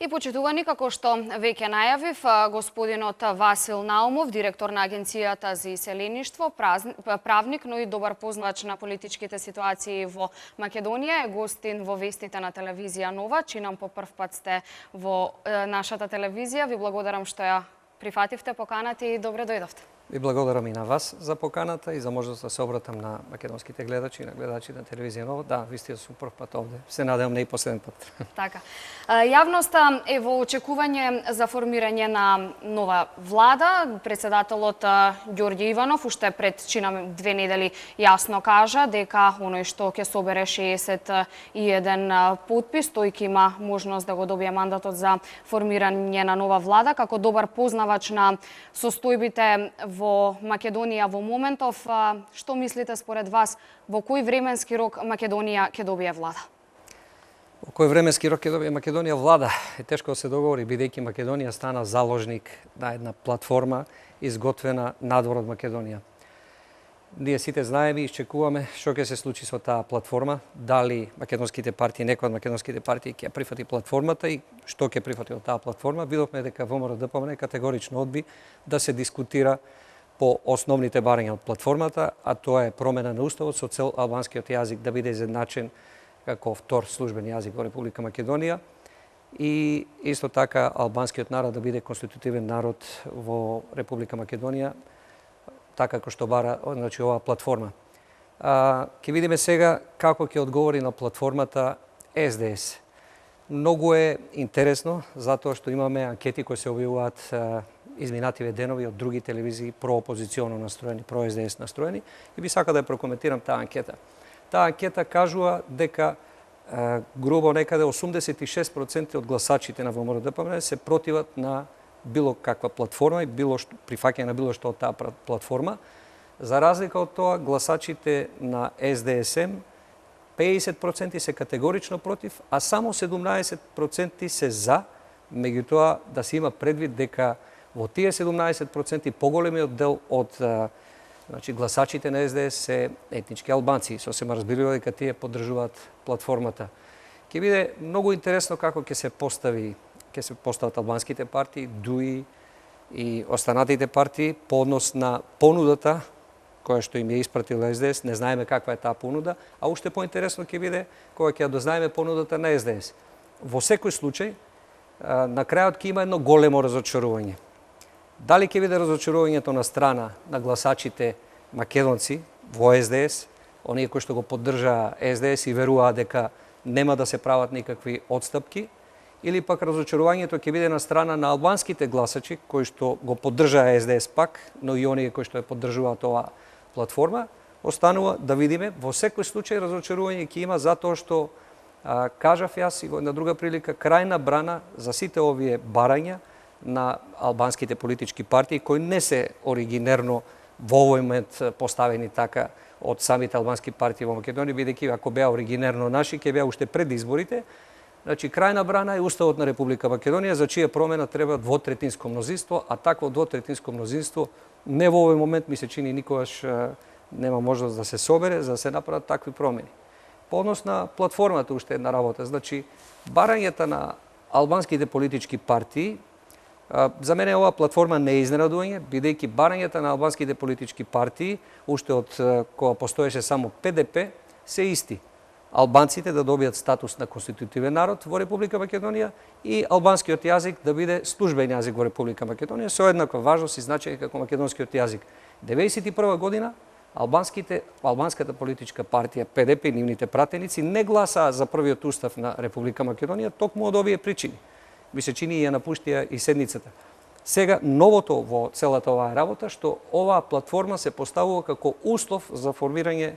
И почитувани, како што веќе најавив, господинот Васил Наумов, директор на Агенцијата за иселеништво, правник, но и добар познавач на политичките ситуации во Македонија, е гостин во вестите на телевизија Нова. Чинам по прв пат сте во нашата телевизија. Ви благодарам што ја прифативте поканата и добре дојдовте. Ви благодарам и на вас за поканата и за можност да се обратам на македонските гледачи и на гледачи на телевизија Нова. Да, ви сте супер пат овде. Се надевам не и последен пат. Така. Јавноста е во очекување за формирање на нова влада. Председателот Ѓорѓе Иванов уште пред чинам 2 недели јасно кажа дека оној што ќе собере 61 потпис, тој ќе има можност да го добие мандатот за формирање на нова влада. Како добар познавач на состојбите во Македонија во моментов, што мислите според вас, во кој временски рок Македонија ќе добие влада? Во кој временски рок ќе добие Македонија влада? Е тешко да се договори, бидејќи Македонија стана заложник на една платформа изготвена надвор од Македонија. Ние сите знаеме и iščekуваме што ќе се случи со таа платформа, дали македонските партии, некој од македонските партии ќе прифати платформата и што ќе прифати од таа платформа. Видовме дека ВМРО-ДПМН категорично одби да се дискутира по основните барања од платформата, а тоа е промена на уставот со цел албанскиот јазик да биде изедначен како втор службен јазик во Република Македонија и исто така албанскиот народ да биде конститутивен народ во Република Македонија, така како што бара значи оваа платформа. Ќе видиме сега како ќе одговори на платформата СДС. Многу е интересно затоа што имаме анкети кои се објавуваат изминативе денови од други телевизии проопозиционо настроени, про-СДС настроени и би сакал да ја прокоментирам таа анкета. Таа анкета кажува дека грубо некаде 86% од гласачите на ВМРО-ДПМН се противат на било каква платформа и било што прифаќање на било што од таа платформа. За разлика од тоа, гласачите на СДСМ 50% се категорично против, а само 17% се за, меѓутоа да се има предвид дека во тие 17% поголемиот дел од значи, гласачите на СДС се етнички албанци, сосема разбирливо дека тие поддржуваат платформата. Ќе биде многу интересно како ќе се постават албанските партии, ДУИ и останатите партии по однос на понудата која што им е испратила СДС. Не знаеме каква е таа понуда, а уште поинтересно ќе биде кога ќе ја дознаеме понудата на СДС. Во секој случај, на крајот ќе има едно големо разочарување. Дали ќе биде разочарувањето на страна на гласачите македонци во СДС, оние кои што го поддржаа СДС и веруваат дека нема да се прават никакви отстапки, или пак разочарувањето ќе биде на страна на албанските гласачи кои што го поддржаа СДС пак, но и оние кои што ја поддржуваат оваа платформа, останува да видиме. Во секој случај разочарување ќе има затоа што кажав јас и во една друга прилика, крајна брана за сите овие барања на албанските политички партии кои не се оригинерно во овој момент поставени така од самите албански партии во Македонија, бидејќи ако беа оригинерно наши, ќе беа уште пред изборите. Значи, крајна брана е Уставот на Република Македонија, за чија промена треба двотретинско мнозинство, а такво двотретинско мнозинство не во овој момент ми се чини никогаш нема можност да се собере за да се направат такви промени. По однос на платформата уште една работа, значи барањата на албанските политички партии, за мене оваа платформа не е изненадување, бидејќи барањата на албанските политички партии уште од кога постоеше само ПДП се исти. Албанците да добијат статус на конститутивен народ во Република Македонија и албанскиот јазик да биде службен јазик во Република Македонија со еднаква важност и значење како македонскиот јазик. 1991 година албанската политичка партија ПДП и нивните пратеници не гласаа за првиот устав на Република Македонија токму од овие причини. Ми се чини и ја напуштија и седницата. Сега новото во целата оваа работа што оваа платформа се поставува како услов за формирање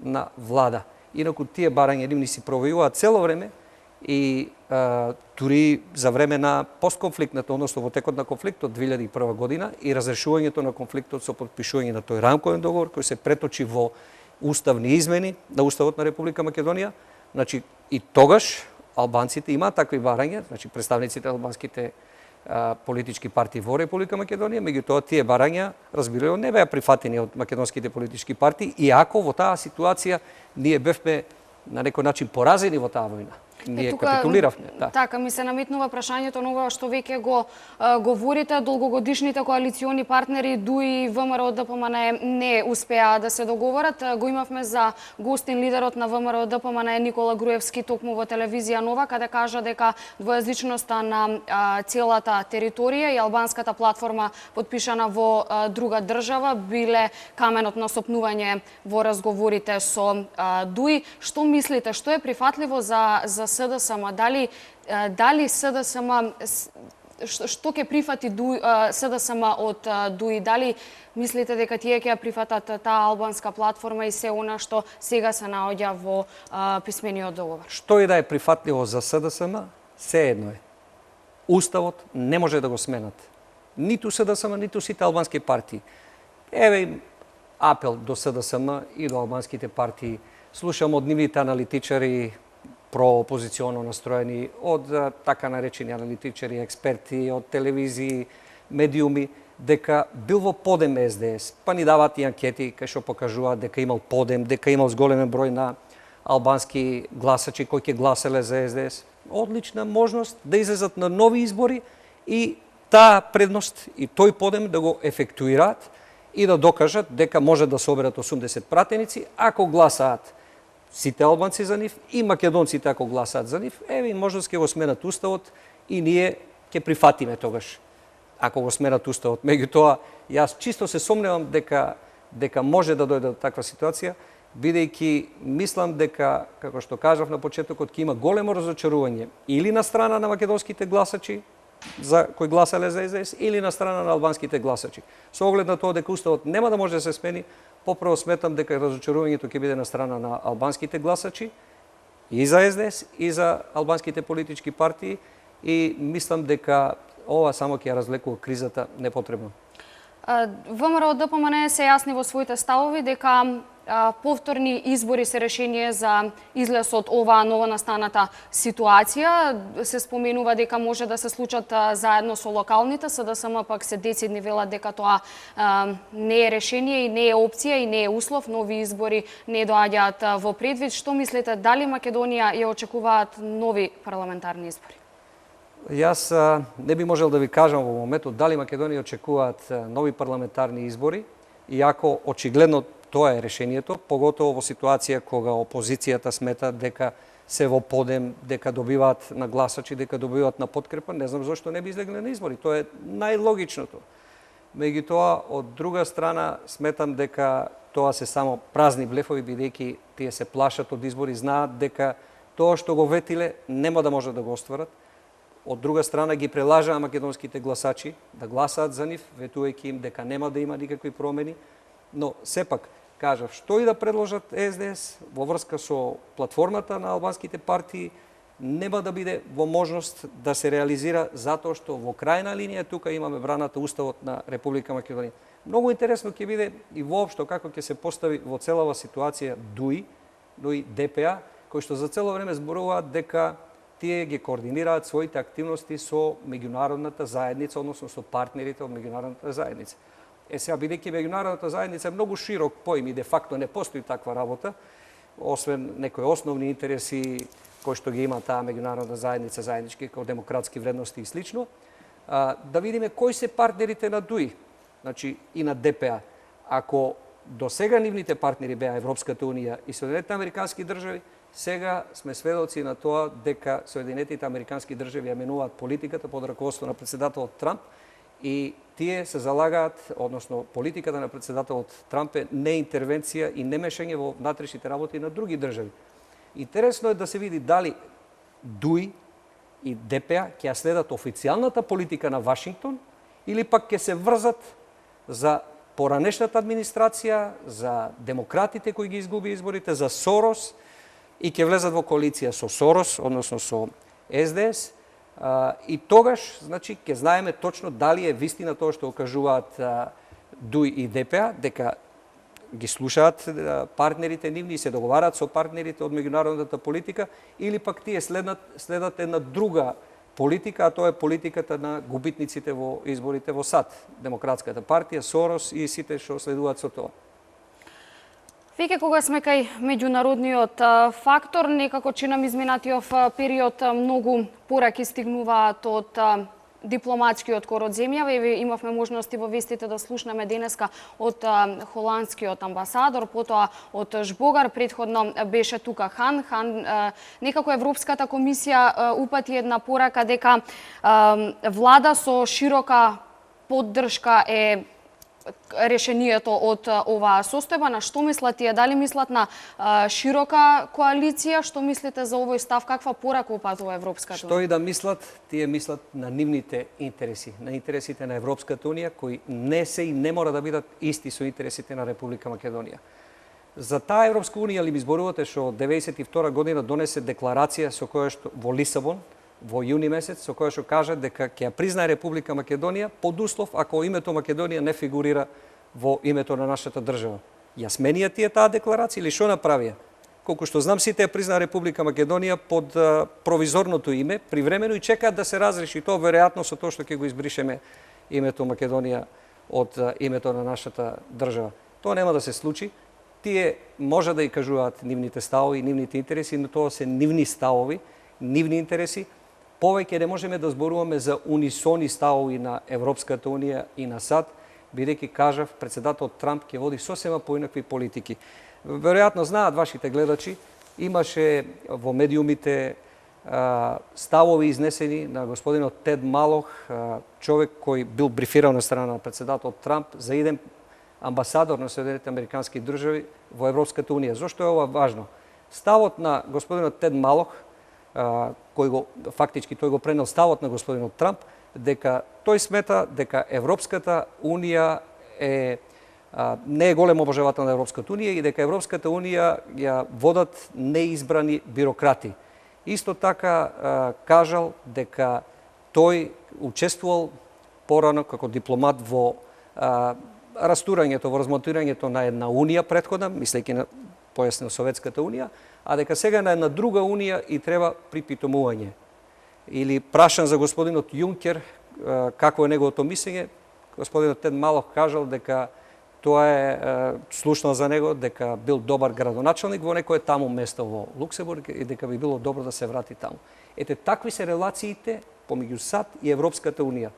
на влада. Инаку тие барања нивни си провојуваат цело време и дури за време на постконфликтната, односно во текот на конфликтот 2001 година и разрешувањето на конфликтот со потпишување на тој рамковен договор кој се преточи во уставни измени на Уставот на Република Македонија. Значи и тогаш албанците имаат такви барања, значи представниците на албанските политички партии во Република Македонија, меѓутоа тие барања, разбирливо, не беа прифатени од македонските политички партии, иако во таа ситуација ние бевме на некој начин поразени во таа војна. ние капитулиравме. Да. Така, ми се наметнува прашањето на ова што веќе го говорите. Долгогодишните коалициони партнери ДУИ и ВМРО ДПМН не успеа да се договорат. Го имавме за гостин лидерот на ВМРО ДПМН Никола Груевски токму во телевизија Нова, каде кажа дека двојазичноста на целата територија и албанската платформа подпишана во друга држава биле каменот на сопнување во разговорите со ДУИ. Што мислите, што е прифатливо за СДСМ? Дали СДСМ, што ќе прифати СДСМ од ДУИ? Дали мислите дека тие ќе прифатат таа албанска платформа и се она што сега се наоѓа во писмениот договор? Што и да е прифатливо за СДСМ, се едно е. Уставот не може да го сменат. Ниту СДСМ, ниту сите албански партии. Еве им апел до СДСМ и до албанските партии. Слушам од нивните аналитичари проопозиционно настроени, од така наречени аналитичари, експерти, од телевизии, медиуми, дека бил во подем СДС. Па ни дават и анкети кај што покажуваат дека имал подем, дека имал зголемен број на албански гласачи кои ќе гласеле за СДС. Одлична можност да излезат на нови избори и таа предност и тој подем да го ефектуираат и да докажат дека може да соберат 80 пратеници ако гласаат сите албанци за нив и македонците ако гласаат за нив. Еве можност ќе го сменат уставот и ние ќе прифатиме тогаш ако го сменат уставот. Меѓутоа, јас чисто се сомневам дека може да дојде до таква ситуација, бидејќи мислам дека, како што кажав на почетокот, ќе има големо разочарување или на страна на македонските гласачи за кои гласале за СДС, или на страна на албанските гласачи. Со оглед на тоа дека уставот нема да може да се смени, поправо сметам дека разочарувањето ќе биде на страна на албанските гласачи и за СДС и за албанските политички партии и мислам дека ова само ќе ја разлекува кризата непотребно. ВМРО ДПМН се јасни во своите ставови дека повторни избори се решение за излез од оваа новонастаната ситуација. Се споменува дека може да се случат заедно со локалните, СДСМ пак се децидни велат дека тоа не е решение и не е опција и не е услов. Нови избори не доаѓаат во предвид. Што мислите, дали Македонија ја очекуваат нови парламентарни избори? Јас не би можел да ви кажам во моментот дали Македонија очекуваат нови парламентарни избори, иако очигледно тоа е решението, поготово во ситуација кога опозицијата смета дека се во подем, дека добиваат на гласачи, дека добиваат на подкрепа, не знам зошто не би излегнале на избори. Тоа е најлогичното. Меѓутоа, од друга страна, сметам дека тоа се само празни блефови, бидејќи тие се плашат од избори, знаат дека тоа што го ветиле нема да може да го остварат. Од друга страна ги прелажаа македонските гласачи да гласаат за нив, ветувајќи им дека нема да има никакви промени, но сепак кажав, што и да предложат СДС во врска со платформата на албанските партии, нема да биде во можност да се реализира затоа што во крајна линија тука имаме браната уставот на Република Македонија. Многу интересно ќе биде и воопшто како ќе се постави во целава ситуација ДУИ, но и ДПА, кои што за цело време зборуваат дека тие ги координираат своите активности со меѓународната заедница, односно со партнерите од меѓународната заедница. Сега, бидејќи меѓународната заедница е многу широк поим и де факто не постои таква работа, освен некои основни интереси кои што ги има таа меѓународна заедница, заеднички како демократски вредности и слично, да видиме кои се партнерите на ДУИ, значи и на ДПА. Ако до сега нивните партнери беа Европската унија и Соединетите американски држави, сега сме сведоци на тоа дека Соединетите американски држави ја менуваат политиката под раководство на председателот Трамп и тие се залагаат, односно политиката на председателот Трамп е неинтервенција и немешање во внатрешните работи на други држави. Интересно е да се види дали ДУИ и ДПА ќе ја следат официјалната политика на Вашингтон или пак ќе се врзат за поранешната администрација, за демократите кои ги изгуби изборите, за Сорос и ќе влезат во коалиција со Сорос, односно со СДС. И тогаш, значи, ќе знаеме точно дали е вистина тоа што кажуваат ДУИ и ДПА, дека ги слушаат партнерите нивни и се договараат со партнерите од меѓународната политика, или пак тие следат една друга политика, а тоа е политиката на губитниците во изборите во САД, Демократската партија, Сорос и сите што следуваат со тоа. Веќе кога сме кај меѓународниот фактор, некако чинам изминатиот период многу пораки стигнуваат од дипломатскиот кор од земјава и имавме можности во вестите да слушнеме денеска од холандскиот амбасадор, потоа од Жбогар, претходно беше тука Хан. Некако Европската комисија упати една порака дека влада со широка поддршка е решението од оваа состојба. На што мислат тие? Дали мислат на широка коалиција? Што мислите за овој став? Каква порака упатува Европската унија? Што и да мислат, тие мислат на нивните интереси, на интересите на Европската унија, кои не се и не мора да бидат исти со интересите на Република Македонија. За таа Европска унија ли ми зборувате што 92 година донесе декларација со која што во Лисабон во јуни месец, со која што кажа дека ќе ја признае Република Македонија под услов ако името Македонија не фигурира во името на нашата држава. Ја сменија тие таа декларација или што направија? Колку што знам, сите ја признаа Република Македонија под провизорното име, привремено и чекаат да се разреши тоа, веројатно со тоа што ќе го избришеме името Македонија од името на нашата држава. Тоа нема да се случи. Тие може да и кажуваат нивните ставови, нивните интереси, но тоа се нивни ставови, нивни интереси. Повеќе не можеме да зборуваме за унисони ставови на Европската унија и на САД, бидејќи кажав, председател Трамп ќе води сосема поинакви политики. Веројатно знаат вашите гледачи, имаше во медиумите ставови изнесени на господинот Тед Малох, човек кој бил брифиран на страна на председател Трамп за еден амбасадор на Соединетите Американски држави во Европската унија. Зошто е ова важно? Ставот на господинот Тед Малох, фактички тој го пренел ставот на господинот Трамп, дека тој смета дека Европската унија не е голем обожавател на Европската унија и дека Европската унија ја водат неизбрани бюрократи. Исто така кажал дека тој учествувал порано како дипломат во растурањето, во размонтирањето на една унија претходна, мислејќи на појаснил Советската унија, а дека сега на една друга унија и треба припитомување. Или прашан за господинот Јункер какво е неговото мислење, господинот Тед Малох кажал дека тоа е слушнал за него, дека бил добар градоначалник во некое таму место во Луксембург и дека би било добро да се врати таму. Ете, такви се релациите помеѓу САД и Европската унија.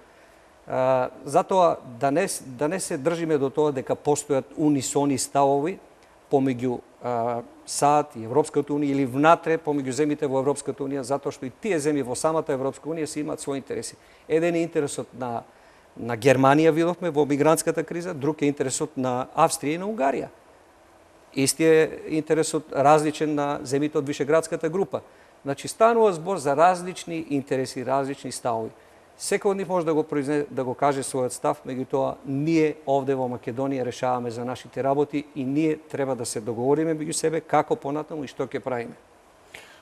Затоа да не се држиме до тоа дека постојат унисони ставови помеѓу САД и Европската унија или внатре помеѓу земјите во Европската унија, затоа што и тие земји во самата Европска унија си имаат своји интереси. Еден е интересот на Германија, видовме во мигрантската криза, друг е интересот на Австрија и на Унгарија. Исти е интересот различен на земјите од Вишеградската група. Значи станува збор за различни интереси, различни ставови. Секој од нив може да го каже својот став, меѓутоа ние овде во Македонија решаваме за нашите работи и ние треба да се договориме меѓу себе како понатаму и што ќе правиме.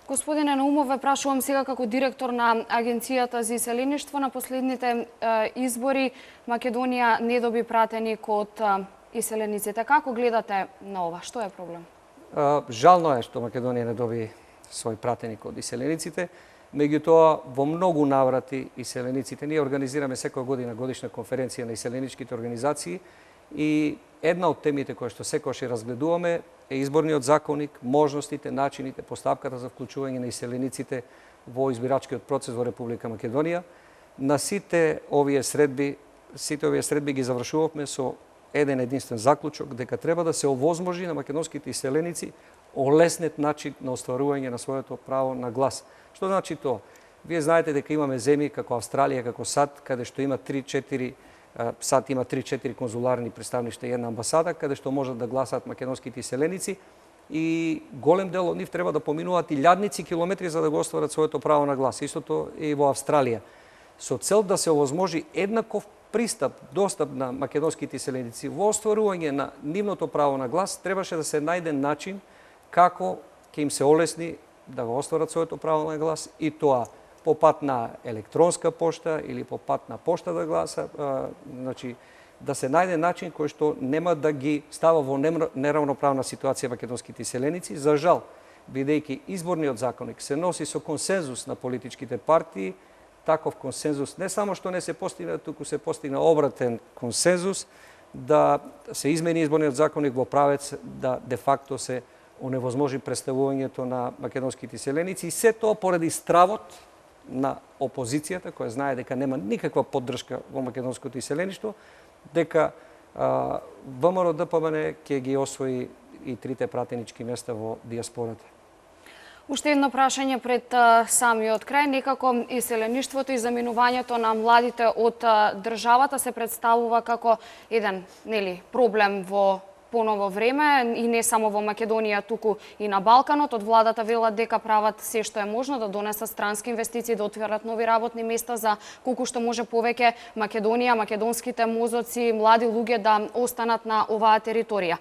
Господине Наумов, ве прашувам сега како директор на Агенцијата за иселеништво. На последните избори Македонија не доби пратеник од иселениците. Како гледате на ова? Што е проблем? Жално е што Македонија не доби свој пратеник од иселениците. Меѓутоа, во многу наврати иселениците, ние организираме секоја година годишна конференција на иселеничките организации и една од темите која што секогаш ја разгледуваме е изборниот законник, можностите, начините, поставката за вклучување на иселениците во избирачкиот процес во Република Македонија. На сите овие средби ги завршувавме со еден единствен заклучок дека треба да се овозможи на македонските иселеници олеснет начин на остварување на своето право на глас. Што значи тоа? Вие знаете дека имаме земји како Австралија, како САД, каде што има 3-4 САД има 3-4 конзуларни представништа и една амбасада, каде што можат да гласаат македонските иселеници и голем дел од нив треба да поминуваат илјадници километри за да го остварат своето право на глас. Истото е и во Австралија. Со цел да се овозможи еднаков пристап, достап на македонските иселеници во остварување на нивното право на глас, требаше да се најде начин како ќе им се олесни да го остварат своето право на глас и тоа по пат на електронска пошта или по пат на пошта да гласа, значи да се најде начин кој што нема да ги става во неравноправна ситуација македонските иселеници. За жал, бидејќи изборниот законник се носи со консензус на политичките партии, таков консензус не само што не се постигна, туку се постигна обратен консензус да се измени изборниот законник во правец да де факто се оневозможи представувањето на македонските иселеници и се тоа поради стравот на опозицијата, која знае дека нема никаква поддршка во македонското иселеништво, дека ВМРО ДПМН ќе ги освои и трите пратенички места во диаспората. Уште едно прашање пред самиот крај. Некако иселеништвото и заминувањето на младите од државата се представува како еден проблем во поново време и не само во Македонија, туку и на Балканот. Од владата велат дека прават се што е можно да донесат странски инвестиции, да отворат нови работни места за колку што може повеќе Македонија, македонските мозоци, млади луѓе да останат на оваа територија.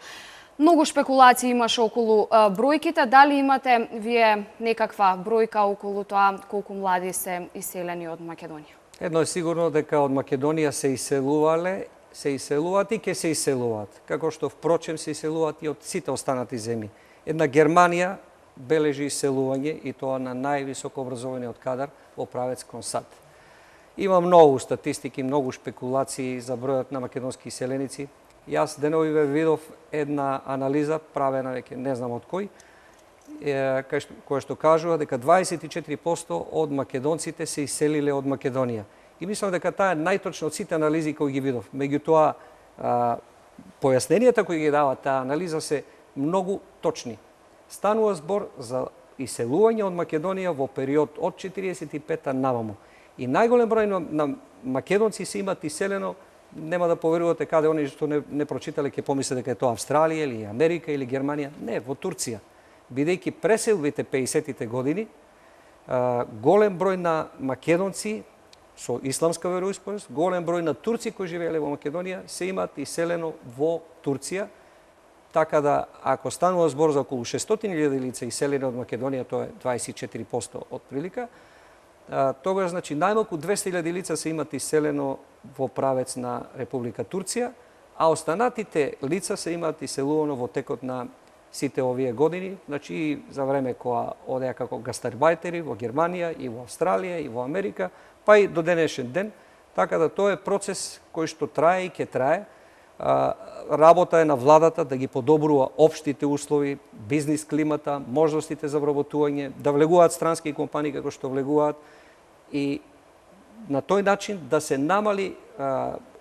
Многу шпекулации имаше околу бројките. Дали имате вие некаква бројка околу тоа колку млади се иселени од Македонија? Едно е сигурно дека од Македонија се иселуваат и ќе се иселуваат, како што впрочем се иселуваат и од сите останати земји. Една Германија бележи иселување и тоа на највисоко образованиот кадар во правец кон САД. Има многу статистики, многу шпекулации за бројот на македонски иселеници. Јас деновиве видов една анализа, правена веќе не знам од кој, која што кажува дека 24% од македонците се иселиле од Македонија. И мислам дека таа е најточна од сите анализи кои ги видов. Меѓутоа, појасненијата кои ги дава таа анализа се многу точни. Станува збор за иселување од Македонија во период од 45-та наваму. И најголем број на македонци се имат иселено, нема да поверувате каде они што не прочитале ќе помислат дека е тоа Австралија или Америка или Германија. Не, во Турција. Бидејќи преселбите 50-тите години, голем број на македонци со исламска вероисповест, голем број на турци кои живееле во Македонија се имат иселено во Турција, така да ако станува збор за околу 600.000 лица иселени од Македонија, тоа е 24% од прилика, тогаш значи најмалку 200.000 лица се имат иселено во правец на Република Турција, а останатите лица се имат иселувано во текот на сите овие години, значи и за време кога одеа како гастарбајтери во Германија и во Австралија и во Америка, па и до денешен ден, така да тоа е процес кој што трае и ќе трае. Работа е на владата да ги подобрува општите услови, бизнис климата, можностите за вработување, да влегуваат странски компании како што влегуваат и на тој начин да се намали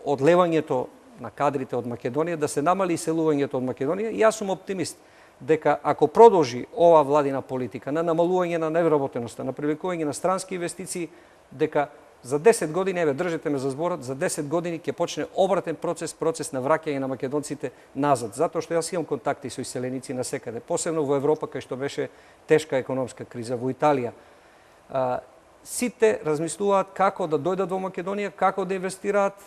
одлевањето на кадрите од Македонија, да се намали иселувањето од Македонија. И јас сум оптимист дека ако продолжи ова владина политика на намалување на невработеноста, на привлекување на странски инвестиции, дека за 10 години, еве држите ме за зборот, за 10 години ќе почне обратен процес на враќање на македонците назад. Затоа што јас имам контакти со иселеници насекаде, посебно во Европа, кај што беше тешка економска криза, во Италија. Сите размислуваат како да дојдат во Македонија, како да инвестираат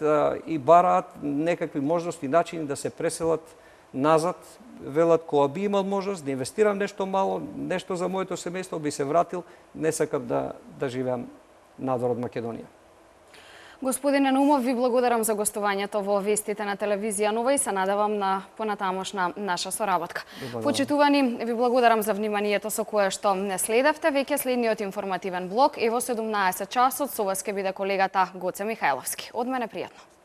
и бараат некакви можности, начини да се преселат назад. Велат, кога би имал можност да инвестирам нешто мало, нешто за моето семејство, би се вратил, не сакам да живеам надвор од Македонија. Господине Наумов, ви благодарам за гостувањето во вестите на телевизија Нова и се надевам на понатамошна наша соработка. Почитувани, ви благодарам за вниманието со кое што не следевте. Веќе следниот информативен блок е во 17 часот. Со вас ќе биде колегата Гоце Михајловски. Од мене пријатно.